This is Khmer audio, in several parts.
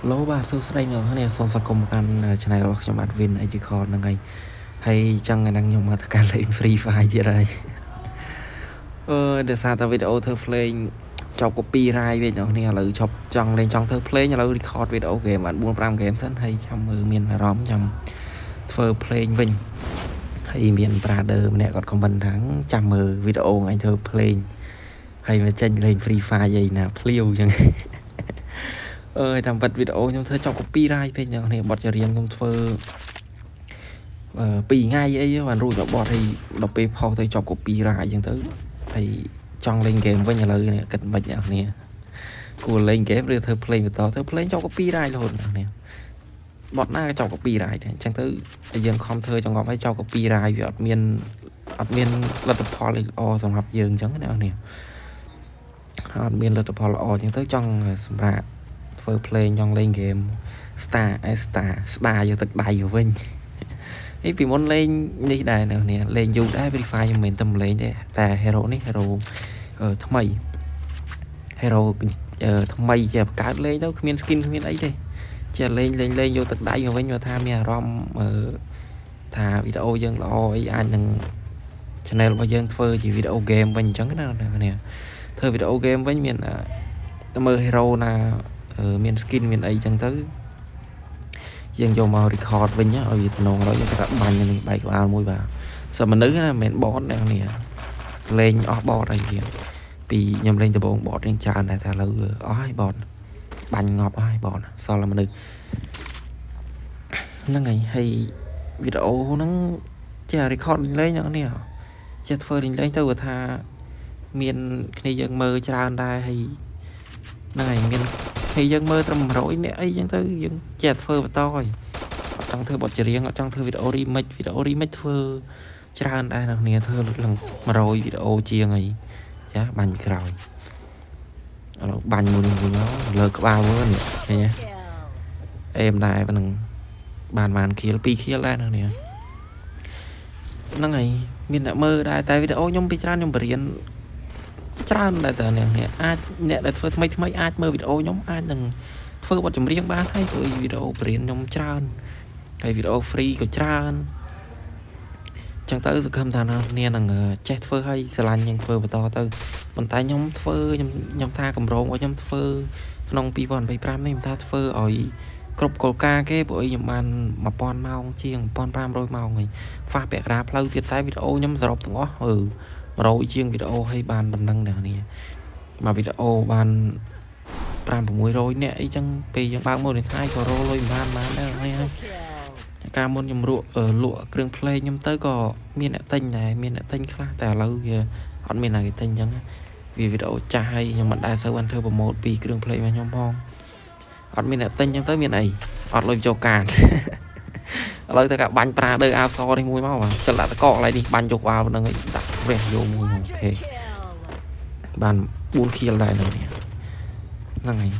Lố ba số đây nữa này xong sa cùngกันchannel របស់ខ្ញុំ admin Edicord ហ្នឹងហើយហើយចង់ឲ្យខ្ញុំមកធ្វើការលេង Free Fire ទៀតហើយដោយសារតែវីដេអូធ្វើ play ជាប់ copyright វិញអ្នកនេះឥឡូវឈប់ចង់លេងចង់ធ្វើ play ឥឡូវ record វីដេអូ game បាន 4-5 game សិនហើយចាំមើលមានអារម្មណ៍ចាំធ្វើ play វិញហើយមាន brother ម្នាក់គាត់ comment ថាចាំមើលវីដេអូអញធ្វើ play ហើយមកចេញលេង Free Fire អីណាភ្លាវចឹងតាមបាត់វីដេអូខ្ញុំធ្វើចប់ copyright ពេកអ្នកនេះបទចម្រៀងខ្ញុំធ្វើ2ថ្ងៃអីបានរួចបទហើយដល់ពេលផុសទៅចប់ copyright ចឹងទៅហើយចង់លេង game វិញឥឡូវនេះគិតមិនអ្នកនេះគួរលេង game ឬធ្វើ play បន្តធ្វើ play ចប់ copyright រហូតអ្នកនេះបទណាក៏ចប់ copyright ដែរអញ្ចឹងទៅយើងខំធ្វើចង្អប់ឲ្យចប់ copyright វាអត់មានលទ្ធផលល្អសម្រាប់យើងអញ្ចឹងណាអ្នកនេះអត់មានលទ្ធផលល្អអញ្ចឹងទៅចង់សម្រាប់ធ្វើ play ចង់លេង game star ស្ដារយកទឹកដៃមកវិញនេះពីមុនលេងនេះដែរនេះលេងយូរដែរ Free Fire ខ្ញុំមិនមែនតែលេងទេតែ hero នេះ hero ថ្មី hero ថ្មីជាបង្កើតលេងទៅគ្មាន skin គ្មានអីទេជាលេងយកទឹកដៃមកវិញមកថាមានអារម្មណ៍ថាវីដេអូយើងល្អអីអាចនឹង channel របស់យើងធ្វើជាវីដេអូ game វិញអញ្ចឹងណានេះធ្វើវីដេអូ game វិញមានតែមើល hero ណាមាន skin មានអីចឹងទៅយើងយកមក record វិញឲ្យវាតំណងដល់យើងទៅបាញ់នេះបែកក្បាលមួយបាទសិមនុស្សណាមិនមែន bot នេះលេងអស់ bot អីទៀតពីខ្ញុំលេងដំបូង bot រៀងច្រើនដែរតែឥឡូវអស់ហើយ bot បាញ់ងាប់ហើយ bot សល់តែមនុស្សហ្នឹងហើយវីដេអូហ្នឹងជា record លេងហ្នឹងនេះជាធ្វើលេងទៅគាត់ថាមានគ្នាយើងមើលច្រើនដែរហើយហ្នឹងហើយមានគ្នាយើងមើលត្រឹម100នាក់អីចឹងទៅយើងចេះធ្វើបន្តហើយអត់ចង់ធ្វើបទចម្រៀងអត់ចង់ធ្វើវីដេអូ remix ធ្វើច្រើនដែរអ្នកគ្នាធ្វើឡើង100វីដេអូជាងអីចាបាញ់ក្រោយឥឡូវបាញ់មួយលើក្បាលមើលនេះឃើញទេអេមដែរប៉ុណ្ណឹងបានគៀល2គៀលដែរអ្នកគ្នាហ្នឹងហើយមានអ្នកមើលដែរតែវីដេអូខ្ញុំពីច្រើនខ្ញុំបរៀនច្រើនដែរតើអ្នកអាចអ្នកដែលធ្វើថ្មីអាចមើលវីដេអូខ្ញុំអាចនឹងធ្វើបទចម្រៀងបានហើយព្រោះវីដេអូបរៀនខ្ញុំច្រើនហើយវីដេអូ free ក៏ច្រើនចឹងទៅសង្ឃឹមថាអ្នកនឹងចេះធ្វើឲ្យស្រឡាញ់នឹងធ្វើបន្តទៅប៉ុន្តែខ្ញុំធ្វើខ្ញុំថាកម្រងរបស់ខ្ញុំធ្វើក្នុង2025នេះខ្ញុំថាធ្វើឲ្យគ្រប់គោលការណ៍គេព្រោះខ្ញុំបាន1000ម៉ោងជាង1500ម៉ោងហើយហ្វាស់ពាក់កណ្ដាលផ្លូវទៀតតែវីដេអូខ្ញុំសរុបទាំងអស់100ជាងវីដេអូឲ្យបានដំណឹងដែរនេះមកវីដេអូបាន5-600នាក់អីចឹងពេលយើងបើកម៉ូនីថៃក៏រលុយបានដែរហើយការមុនខ្ញុំលក់គ្រឿងភ្លេងខ្ញុំទៅក៏មានអ្នកទិញដែរមានអ្នកទិញខ្លះតែឥឡូវវាអត់មានអ្នកទិញចឹងវាវីដេអូចាស់ហើយខ្ញុំមិនដែរសូវបានធ្វើប្រម៉ូទពីគ្រឿងភ្លេងរបស់ខ្ញុំផងអត់មានអ្នកទិញចឹងទៅមានអីអត់លុយចូលកាតឥឡូវទៅកាបាញ់ប្រាដើអាសនេះមួយមកបាទចលដាក់តកកន្លែងនេះបាញ់យកវាប៉ុណ្្នឹងដាក់វះយកមួយអូខេបាន4ខៀលដែរនេះហ្នឹងហើយ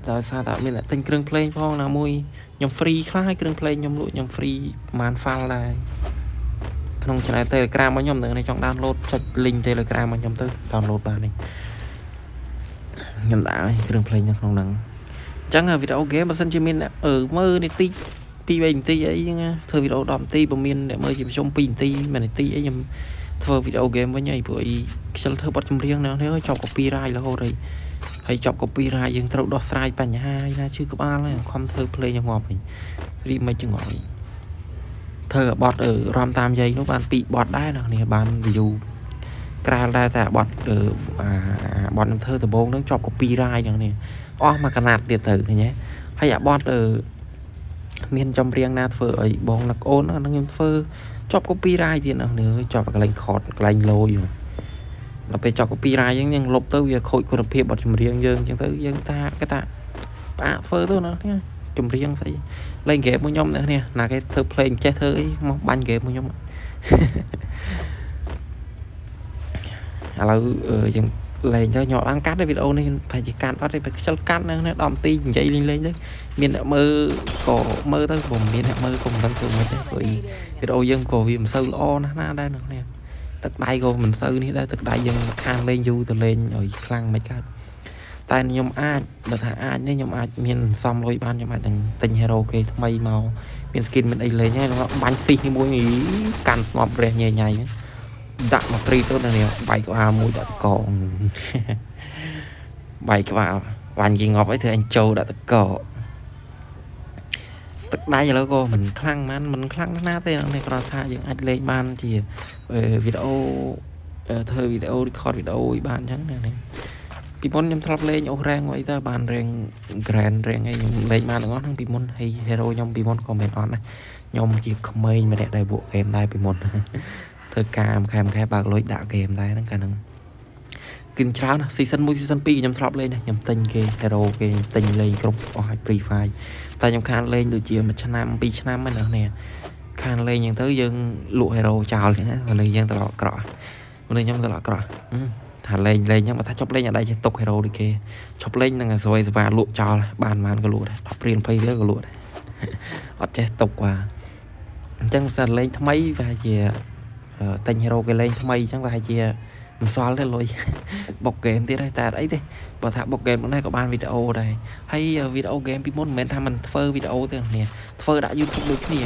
ដោយសារតែមានអ្នកទិញគ្រឿងភ្លេងផងណាមួយខ្ញុំ free ខ្លះឲ្យគ្រឿងភ្លេងខ្ញុំលក់ខ្ញុំ free ប្រហែល file ដែរក្នុង channel Telegram របស់ខ្ញុំនៅចង់ download ចុច link Telegram របស់ខ្ញុំទៅ download បាននេះខ្ញុំដាក់ឲ្យគ្រឿងភ្លេងនៅក្នុងហ្នឹងអញ្ចឹងវីដេអូ game បើសិនជាមានមើលនាទី2-3នាទីអីហ្នឹងធ្វើវីដេអូ10នាទីបើមានអ្នកមើលជាប្រជុំ2នាទី1នាទីអីខ្ញុំធ្វើវីដេអូ game វិញហើយព្រោះខ្ជិលធ្វើបទចម្រៀងហ្នឹងចប់ copyright រហូតហើយចប់ copyright យើងត្រូវដោះស្រាយបញ្ហាណាឈឺក្បាលហើយខំធ្វើ play ចង្អប់វិញ remix ចង្អប់វិញធ្វើបទរំតាមយាយនោះបាន2បទដែរណាគ្នាបាន view ក្រៅដែរតែបទខ្ញុំធ្វើដំបូងហ្នឹងជាប់ copyright ហ្នឹងនេះអស់មកកណាត់ទៀតទៅឃើញទេហើយអាបទមានចម្រៀងណាធ្វើឲ្យបងនឹកអូនហ្នឹងខ្ញុំធ្វើជាប់ copyright ទៀតណាគ្នាជាប់កន្លែង khot កន្លែង low ដល់ពេលចប់ copyright ហ្នឹងយើងលុបទៅវាខូចគុណភាពបទចម្រៀងយើងអញ្ចឹងទៅយើងថាគេថាផ្អាកធ្វើទៅណាគ្នាចម្រៀងស្អីលេង game មួយខ្ញុំណាណាគេធ្វើ play ចេះធ្វើអីមកបាញ់ game មួយខ្ញុំឥឡូវយើងលេងទៅញ៉ាំបានកាត់វីដេអូនេះប្រហែលជាកាត់អត់ទេបើខ្ជិលកាត់ណា10នាទីនិយាយលេងទៅមានអ្នកមើលក៏មើលទៅបើមានអ្នកមើលក៏មិនដឹងធ្វើមិនទេព្រោះវីដេអូយើងក៏វាមិនសូវល្អណាស់ដែរណាគ្នាទឹកដៃក៏មិនសូវនេះដែរទឹកដៃយើងខាងលេងយូរទៅលេងឲ្យខ្លាំងមិនកើត តែខ្ញុំអាចបើថាអាចនេះខ្ញុំអាចមានសំលុយបានខ្ញុំអាចនឹងទិញ hero គេថ្មីមកមាន skin មានអីលេងហើយបាញ់ស៊ីមួយកាន់ស្មប់រះញ៉ៃញ៉ៃដាក់មកព្រីទៅនេះបាយក្បាលមួយដាក់កងបាយក្បាលបាញ់គេងាប់អីធ្វើអញចូលដាក់តកទឹកដៃឥឡូវក៏មិនខ្លាំងណាស់មិនខ្លាំងណាស់ទេនេះគ្រាន់ថាយើងអាចលេងបានជាវីដេអូធ្វើវីដេអូ record វីដេអូឲ្យបានអញ្ចឹងណាពីមុនខ្ញុំធ្លាប់លេងអូសរ៉េងអីទៅបានរ៉េង grand រ៉េងអីខ្ញុំលេងបានទាំងអស់ហ្នឹងពីមុនហើយ hero ខ្ញុំពីមុនក៏មិនអត់ដែរខ្ញុំជាក្មេងម្នាក់ដែលបួកហ្គេមដែរពីមុនធ្វើការខែបើកលុយដាក់ហ្គេមដែរហ្នឹងកាលហ្នឹងគិនច្រើន season 1 season 2ខ្ញុំធ្លាប់លេងខ្ញុំទិញគេ hero គេទិញលេងគ្រប់អស់ឲ្យ free fire តែខ្ញុំខានលេងដូចជាមួយឆ្នាំ2ឆ្នាំហ្នឹងណាខានលេងអញ្ចឹងទៅយើងលក់ hero ចោលអញ្ចឹងហើយលេងយើងត្រឡប់ក្រក់លេងខ្ញុំត្រឡប់ក្រក់ថាលេងអញ្ចឹងបើថាជប់លេងអត់ដែរចេះຕົក hero ដូចគេជប់លេងនឹងស្រួយស្វាលក់ចោលបានក៏លក់ដែរ10រៀល20រៀលក៏លក់ដែរអត់ចេះຕົកquáអញ្ចឹងសិនលេងថ្មីប្រហែលជាទិញ hero គេលេងថ្មីអញ្ចឹងប្រហែលជាមិនសល់ទេលុយបុកហ្គេមទៀតហើយតែអត់អីទេបើថាបុកហ្គេមហ្នឹងក៏បានវីដេអូដែរហើយវីដេអូហ្គេមពីមុនមិនមែនថាមិនធ្វើវីដេអូទេគ្នាធ្វើដាក់ YouTube ដូចគ្នា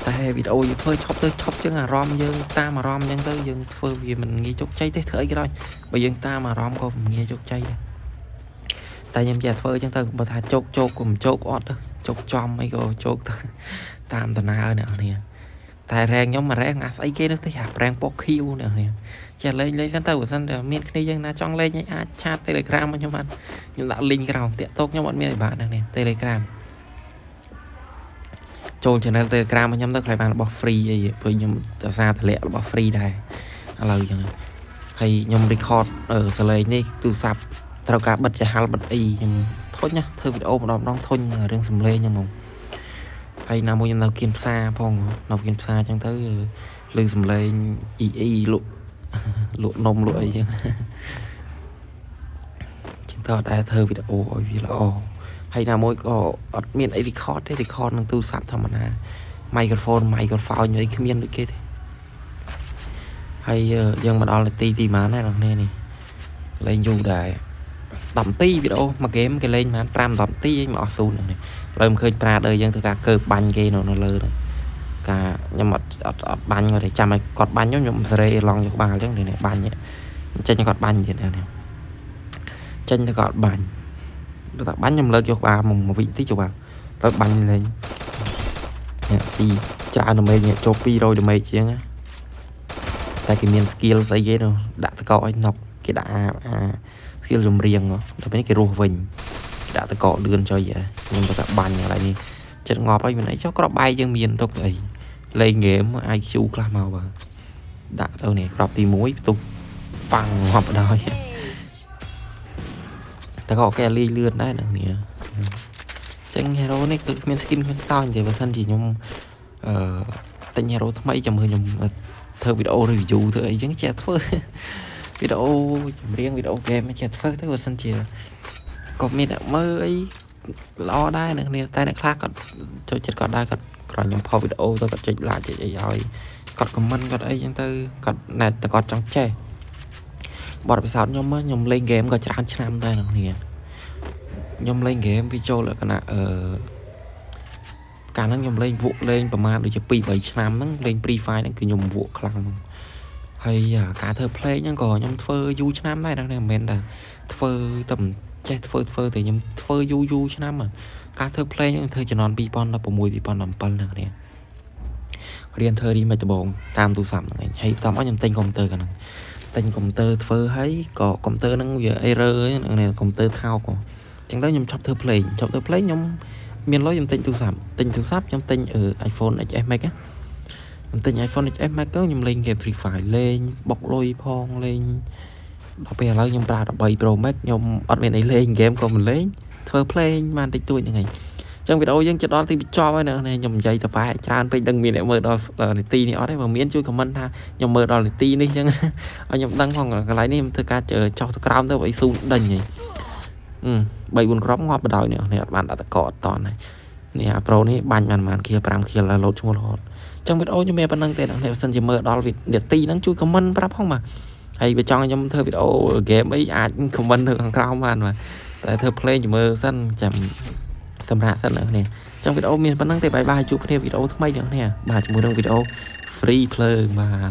តែវីដេអូយើងធ្វើឈប់ទៅឈប់ជាងអារម្មណ៍យើងតាមអារម្មណ៍អញ្ចឹងទៅយើងធ្វើវាមិនងាយជោគជ័យទេធ្វើអីក៏ដោយបើយើងតាមអារម្មណ៍ក៏មិនងាយជោគជ័យដែរតែខ្ញុំចេះធ្វើអញ្ចឹងទៅបើថាជោគក៏មិនជោគអត់ទៅជោគចំអីក៏ជោគទៅតាមដំណើរអ្នកនេះតែរ៉េងខ្ញុំមករ៉េងអាស្អីគេនោះទេអាប្រេងពកខៀវអ្នកនេះចេះលេងសិនទៅបើសិនតែមានគ្នាយើងណាចង់លេងឲ្យអាចឆាត Telegram មកខ្ញុំបានខ្ញុំដាក់ link ក្រោមតាក់ទោកខ្ញុំអត់មានអីបាទនេះ Telegram ចូល channel Telegram របស់ខ្ញុំទៅខ្លាយបានរបស់ free អីព្រោះខ្ញុំទៅសារតម្លាក់របស់ free ដែរឥឡូវអញ្ចឹងហើយខ្ញុំ record សលេងនេះទូរស័ព្ទត្រូវការបិទចាហាល់បិទអីខ្ញុំធុញណាធ្វើវីដេអូម្ដងធុញរឿងសំឡេងហ្នឹងហ្មងហើយណាមួយខ្ញុំនៅគៀនផ្សារផងនៅគៀនផ្សារអញ្ចឹងទៅឮសំឡេងអ៊ីលក់នំលក់អីចឹងចឹងតើអត់ដែរធ្វើវីដេអូឲ្យវាល្អហើយណាមួយក៏អត់មានអី record ទេ record នឹងទូរស័ព្ទធម្មតា microphone អីគ្មានដូចគេទេហើយយើងមកដល់នាទីទីម៉ានហើយបងប្អូននេះលេងយូរដែរ10នាទីវីដេអូមួយហ្គេមគេលេងបាន5 10នាទីឯងមកអស់ស៊ូននេះឥឡូវមិនឃើញប្រាដយើងធ្វើការកើបបាញ់គេនៅលើការខ្ញុំអត់បាញ់គាត់ទេចាំឲ្យគាត់បាញ់ខ្ញុំសេរីឡងយកបាល់អញ្ចឹងនេះបាញ់ចេញគាត់បាញ់ទៀតនេះចេញទៅគាត់បាញ់បើថាបាញ់ខ្ញុំលើកយកបាល់មួយវិទីចុះបាល់លើកបាញ់លេងនេះទីច្រើនដាមេចចូល200ដាមេចជាងតែគេមាន skill ស្អីគេនោះដាក់តកឲ្យណប់គេដាក់អា skill ចម្រៀងដល់ពេលនេះគេរស់វិញដាក់តកលឿនចុយខ្ញុំទៅបាញ់កន្លែងនេះចិត្តងាប់ហើយមិនអីចុះក្របបែកយើងមានទុកអីលេងហ្គេម IQ ខ្លះមកបាទដាក់ទៅនេះក្របទី1ផ្ទុះប៉ាំងងាប់ដល់តែក៏គេលីលឿនដែរនឹងនេះចឹង hero នេះគឺគ្មាន skin គ្មានតោញទេបើសិនជាខ្ញុំទិញ hero ថ្មីចាំមើលខ្ញុំធ្វើវីដេអូ review ធ្វើអីចឹងចេះធ្វើវីដេអូចម្រៀងវីដេអូហ្គេមចេះធ្វើទៅបើសិនជាក៏មានអ្នកមើលអីល្អដែរនឹងគ្នាតែអ្នកខ្លះគាត់ចូលចិត្តគាត់ដែរគាត់គ្រាន់ខ្ញុំផុសវីដេអូទៅគាត់ចុច like ចុចអីឲ្យគាត់ comment គាត់អីចឹងទៅគាត់ណែតតែគាត់ចង់ចេះបទពិសោធន៍ខ្ញុំលេងហ្គេមក៏ច្រើនឆ្នាំដែរនឹងគ្នាខ្ញុំលេងហ្គេមវាចូលលក្ខណៈកាលហ្នឹងខ្ញុំលេងវក់លេងប្រហែលដូចជា 2-3 ឆ្នាំហ្នឹងលេង Free Fire ហ្នឹងគឺខ្ញុំវក់ខ្លាំងហើយការធ្វើ play ហ្នឹងក៏ខ្ញុំធ្វើយូរឆ្នាំដែរហ្នឹងមិនមែនតែធ្វើតែចេះធ្វើតែខ្ញុំធ្វើយូរឆ្នាំការធ្វើ play ហ្នឹងធ្វើជំនាន់2016 2017ហ្នឹងគ្នារៀនធ្វើរីមិនដំបងតាមទូរស័ព្ទហ្នឹងឯងហើយតាមអស់ខ្ញុំទិញកុំព្យូទ័រកាលហ្នឹងទិញកុំព្យូទ័រធ្វើហើយក៏កុំព្យូទ័រហ្នឹងវា error ហ្នឹងកុំព្យូទ័រថោកអញ្ចឹងទៅខ្ញុំឈប់ធ្វើ play ខ្ញុំមានលុយខ្ញុំទិញទូរស័ព្ទខ្ញុំទិញiPhone XS Max ខ្ញុំទិញ iPhone XS Max ទៅខ្ញុំលេង game Free Fire លេងបុកលុយផងលេងដល់ពេលឥឡូវខ្ញុំប្រើ13 Pro Max ខ្ញុំអត់មានអីលេង game ក៏មិនលេងធ្វើ play បានតិចតួចហ្នឹងឯងអញ្ចឹងវីដេអូយើងជិតដល់ទីបញ្ចប់ហើយនៅខ្ញុំនិយាយទៅបែរច្រើនពេកដឹងមានអ្នកមើលដល់នាទីនេះអត់ទេបើមានជួយ comment ថាខ្ញុំមើលដល់នាទីនេះអញ្ចឹងឲ្យខ្ញុំដឹងផងកន្លែងនេះខ្ញុំធ្វើការចោះទៅក្រោមទៅឲ្យស៊ូដេញហី3-4 គ្រាប់ងាប់បដ ாய் នេះអត់បានដាក់តកអត់តនហើយនេះអា Pro នេះបាញ់បានគៀ5គៀលលោតឈ្មោះរហូតអញ្ចឹងវីដេអូខ្ញុំមានប៉ុណ្្នឹងទេអ្នកបើសិនជាមើលដល់នាទីហ្នឹងជួយ comment ប្រាប់ផងបាទ hay về trong nhóm thơ video game ấy ai không vấn được hàng cao mà tại thơ play chỉ mơ sân chậm xâm hạ sân nữa nè trong video mình vẫn đang thể bài bài chụp video thứ mấy nữa nè bà chỉ muốn đăng video free play mà